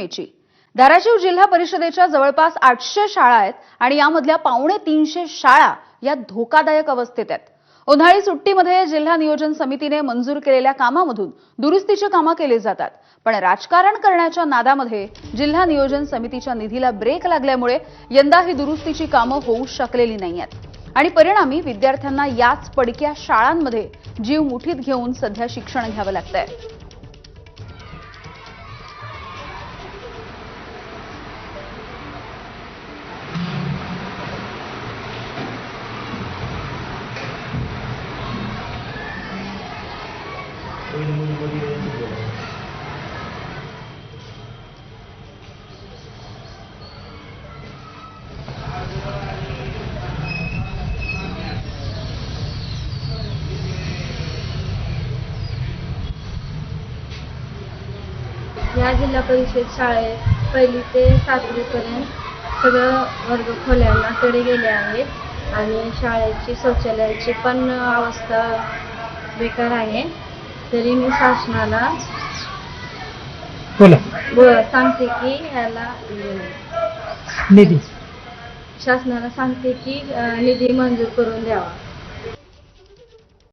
मोहिमेची। धाराशिव जिल्हा परिषदेच्या जवळपास 800 शाळा आहेत आणि यामधल्या 250 शाळा या धोकादायक अवस्थेत आहेत। उन्हाळी सुट्टीमध्ये जिल्हा नियोजन समितीने मंजूर केलेल्या कामामधून दुरुस्तीची कामे केली जातात, पण राजकारण करण्याच्या नादामध्ये जिल्हा नियोजन समितीच्या निधीला ब्रेक लागल्यामुळे यंदा ही दुरुस्तीची कामे होऊ शकलेली नाहीयेत आणि परिणामी विद्यार्थ्यांना याच पडक्या शाळांमध्ये जीव मुठीत घेऊन सध्या शिक्षण घ्यावं लागतंय। या जिल्हा परिषद शाळेत 1ली ते 7वी पर्यंत सगळं वर्ग खोल्यांना तडे गेले आहेत आणि शाळेची शौचालयाची पण अवस्था बेकार आहे। तरी मी शासनाला सांगते की याला निधी शासनाला सांगते की निधी मंजूर करून द्यावा।